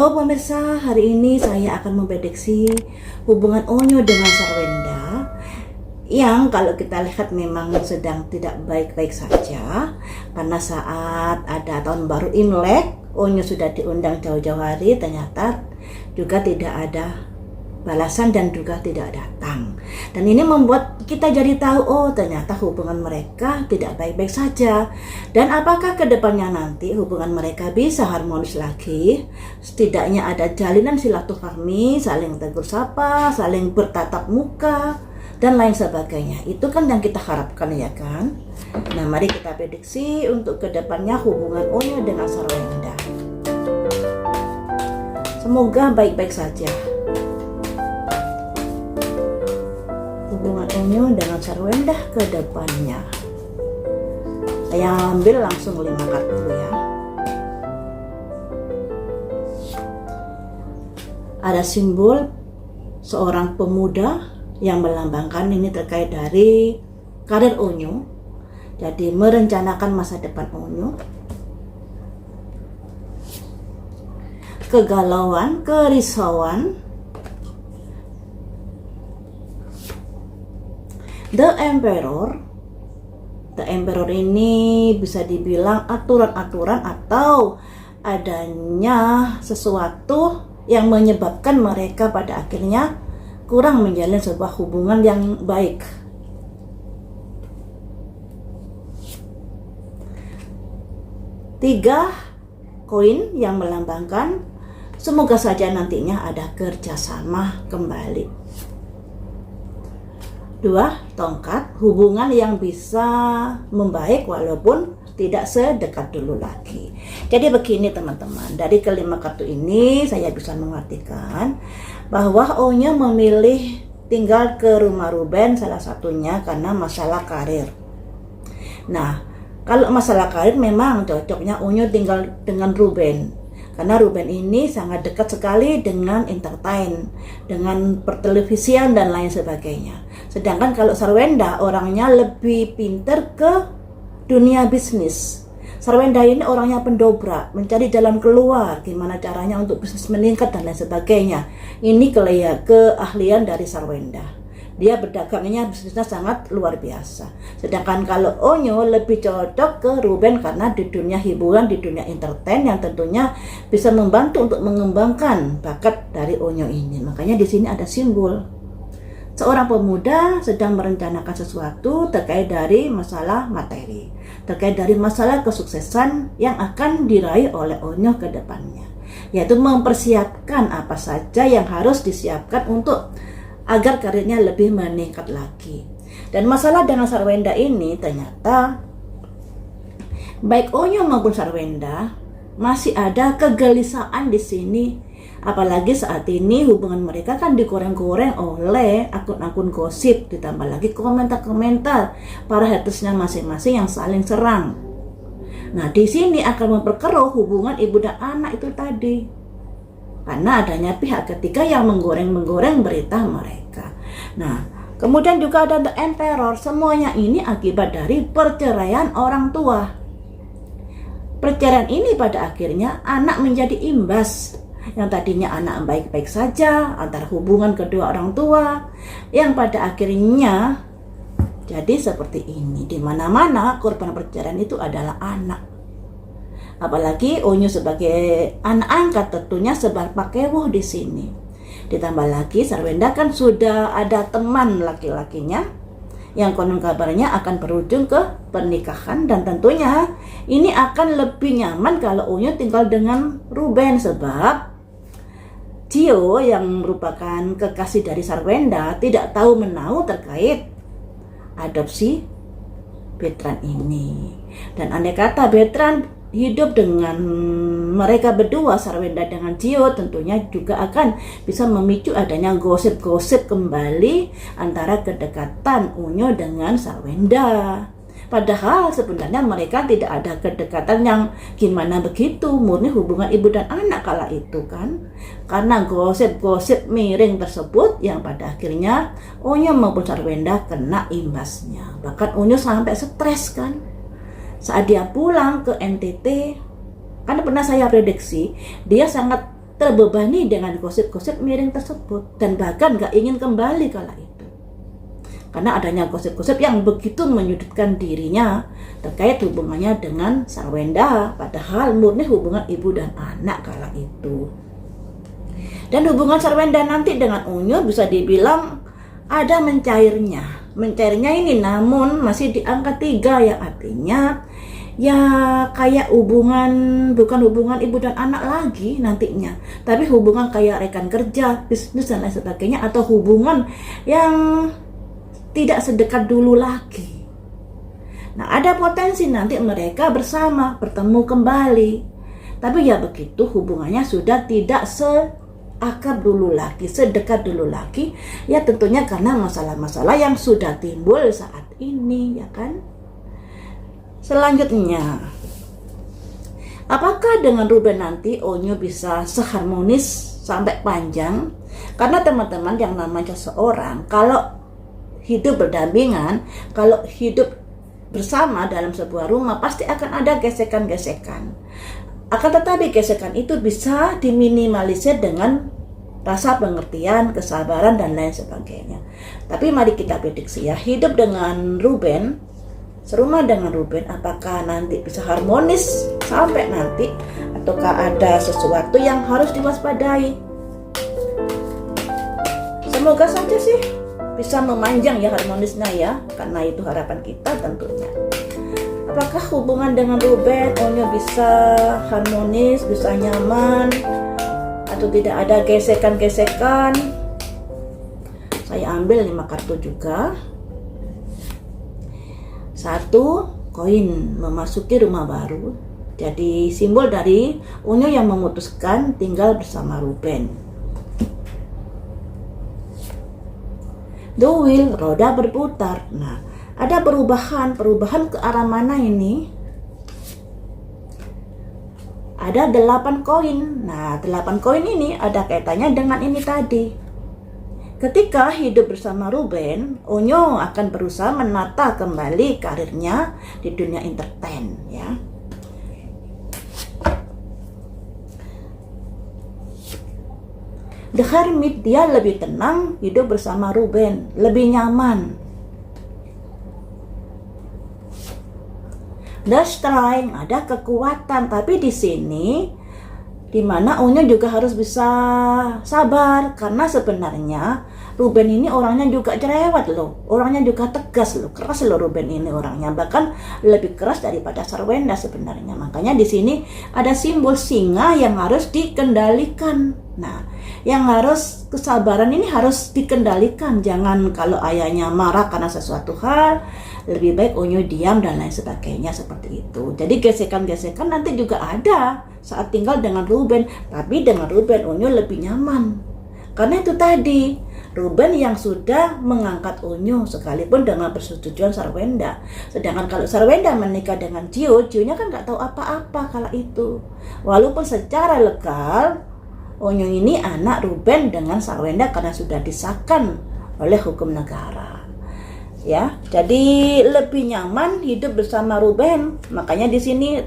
Halo pemirsa, hari ini saya akan memprediksi hubungan Onyo dengan Sarwenda yang kalau kita lihat memang sedang tidak baik-baik saja, karena saat ada tahun baru Imlek, Onyo sudah diundang jauh-jauh hari, ternyata juga tidak ada balasan dan juga tidak datang. Dan ini membuat kita jadi tahu, oh ternyata hubungan mereka tidak baik-baik saja. Dan apakah kedepannya nanti hubungan mereka bisa harmonis lagi? Setidaknya ada jalinan silaturahmi, saling tegur sapa, saling bertatap muka, dan lain sebagainya. Itu kan yang kita harapkan, ya kan? Nah, mari kita prediksi untuk kedepannya hubungan Onyo dengan Sarwenda. Semoga baik-baik saja hubungan Onyo dengan Sarwenda ke depannya. Saya ambil langsung 5 kartu ya. Ada simbol seorang pemuda yang melambangkan ini terkait dari karir Onyo. Jadi merencanakan masa depan Onyo. Kegalauan, kerisauan. The Emperor ini bisa dibilang aturan-aturan atau adanya sesuatu yang menyebabkan mereka pada akhirnya kurang menjalin sebuah hubungan yang baik. Tiga koin yang melambangkan semoga saja nantinya ada kerjasama kembali. 2 tongkat, hubungan yang bisa membaik walaupun tidak sedekat dulu lagi. Jadi begini teman-teman, dari kelima kartu ini saya bisa mengartikan bahwa Onyo memilih tinggal ke rumah Ruben salah satunya karena masalah karir. Nah, kalau masalah karir memang cocoknya Onyo tinggal dengan Ruben. Karena Ruben ini sangat dekat sekali dengan entertain, dengan pertelevisian dan lain sebagainya. Sedangkan kalau Sarwenda orangnya lebih pinter ke dunia bisnis. Sarwenda ini orangnya pendobrak, mencari jalan keluar, gimana caranya untuk bisnis meningkat dan lain sebagainya. Ini keahlian dari Sarwenda. Dia berdagangnya bisnisnya sangat luar biasa. Sedangkan kalau Onyo lebih cocok ke Ruben karena di dunia hiburan, di dunia entertain yang tentunya bisa membantu untuk mengembangkan bakat dari Onyo ini. Makanya di sini ada simbol seorang pemuda sedang merencanakan sesuatu terkait dari masalah materi, terkait dari masalah kesuksesan yang akan diraih oleh Onyo ke depannya, yaitu mempersiapkan apa saja yang harus disiapkan untuk agar karirnya lebih meningkat lagi. Dan masalah dengan Sarwenda ini ternyata baik Onyo maupun Sarwenda masih ada kegelisahan di sini. Apalagi saat ini hubungan mereka kan digoreng-goreng oleh akun-akun gosip, ditambah lagi komentar-komentar para hatersnya masing-masing yang saling serang. Nah, di sini akan memperkeruh hubungan ibu dan anak itu tadi. Karena adanya pihak ketiga yang menggoreng-menggoreng berita mereka. Nah, kemudian juga ada The Emperor. Semuanya ini akibat dari perceraian orang tua. Perceraian ini pada akhirnya anak menjadi imbas. Yang tadinya anak baik-baik saja antara hubungan kedua orang tua, yang pada akhirnya jadi seperti ini. Di mana-mana korban perceraian itu adalah anak. Apalagi Onyo sebagai anak angkat tentunya sebar pakewuh di sini. Ditambah lagi Sarwenda kan sudah ada teman laki-lakinya yang konon kabarnya akan berujung ke pernikahan, dan tentunya ini akan lebih nyaman kalau Onyo tinggal dengan Ruben, sebab Gio yang merupakan kekasih dari Sarwenda tidak tahu menahu terkait adopsi Bertrand ini. Dan andai kata Bertrand hidup dengan mereka berdua, Sarwenda dengan Gio, tentunya juga akan bisa memicu adanya gosip-gosip kembali antara kedekatan Onyo dengan Sarwenda. Padahal sebenarnya mereka tidak ada kedekatan yang gimana begitu, murni hubungan ibu dan anak kala itu kan. Karena gosip-gosip miring tersebut yang pada akhirnya Onyo maupun Sarwenda kena imbasnya. Bahkan Onyo sampai stres kan. Saat dia pulang ke NTT, kan pernah saya prediksi dia sangat terbebani dengan gosip-gosip miring tersebut dan bahkan gak ingin kembali kala itu. Karena adanya gosip-gosip yang begitu menyudutkan dirinya terkait hubungannya dengan Sarwenda, padahal murni hubungan ibu dan anak kala itu. Dan hubungan Sarwenda nanti dengan Unyu bisa dibilang ada mencairnya. Mencairnya ini namun masih di angka 3, yang artinya ya kayak bukan hubungan ibu dan anak lagi nantinya, tapi hubungan kayak rekan kerja, bisnis dan lain sebagainya, atau hubungan yang tidak sedekat dulu lagi. Nah, ada potensi nanti mereka bersama, bertemu kembali. Tapi ya begitu, hubungannya sudah tidak seakrab dulu lagi, sedekat dulu lagi. Ya tentunya karena masalah-masalah yang sudah timbul saat ini, ya kan? Selanjutnya, apakah dengan Ruben nanti Onyu bisa seharmonis sampai panjang? Karena teman-teman, yang namanya seseorang kalau hidup berdampingan, kalau hidup bersama dalam sebuah rumah, pasti akan ada gesekan-gesekan. Akan tetapi gesekan itu bisa diminimalisir dengan rasa pengertian, kesabaran, dan lain sebagainya. Tapi mari kita prediksi ya, hidup dengan Ruben, serumah dengan Ruben, apakah nanti bisa harmonis sampai nanti, ataukah ada sesuatu yang harus diwaspadai? Semoga saja sih bisa memanjang ya harmonisnya ya, karena itu harapan kita tentunya. Apakah hubungan dengan Ruben, Onyu bisa harmonis, bisa nyaman, atau tidak ada gesekan-gesekan? Saya ambil 5 kartu juga. 1, koin memasuki rumah baru. Jadi simbol dari Onyu yang memutuskan tinggal bersama Ruben. The wheel, roda berputar. Nah, ada perubahan ke arah mana ini? Ada 8 koin. Nah, 8 koin ini ada kaitannya dengan ini tadi. Ketika hidup bersama Ruben, Onyu akan berusaha menata kembali karirnya di dunia entertain, ya. The Hermit, dia lebih tenang hidup bersama Ruben, lebih nyaman. The Strength, ada kekuatan, tapi di sini dimana Onyu juga harus bisa sabar, karena sebenarnya Ruben ini orangnya juga cerewet loh, orangnya juga tegas loh, keras loh Ruben ini orangnya, bahkan lebih keras daripada Sarwenda sebenarnya. Makanya di sini ada simbol singa yang harus dikendalikan. Nah, yang harus kesabaran ini harus dikendalikan. Jangan kalau ayahnya marah karena sesuatu hal, lebih baik Onyu diam dan lain sebagainya seperti itu. Jadi gesekan-gesekan nanti juga ada saat tinggal dengan Ruben, tapi dengan Ruben Onyu lebih nyaman. Karena itu tadi, Ruben yang sudah mengangkat Onyu sekalipun dengan persetujuan Sarwenda. Sedangkan kalau Sarwenda menikah dengan Cio-nya kan nggak tahu apa-apa kala itu. Walaupun secara legal Onyu ini anak Ruben dengan Sarwenda karena sudah disahkan oleh hukum negara. Ya, jadi lebih nyaman hidup bersama Ruben. Makanya di sini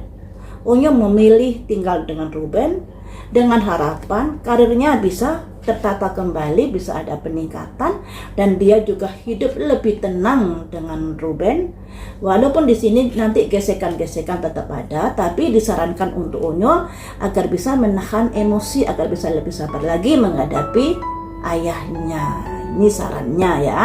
Onyu memilih tinggal dengan Ruben dengan harapan karirnya bisa tertata kembali, bisa ada peningkatan, dan dia juga hidup lebih tenang dengan Ruben. Walaupun di sini nanti gesekan-gesekan tetap ada, tapi disarankan untuk Onyu agar bisa menahan emosi, agar bisa lebih sabar lagi menghadapi ayahnya. Ini sarannya ya.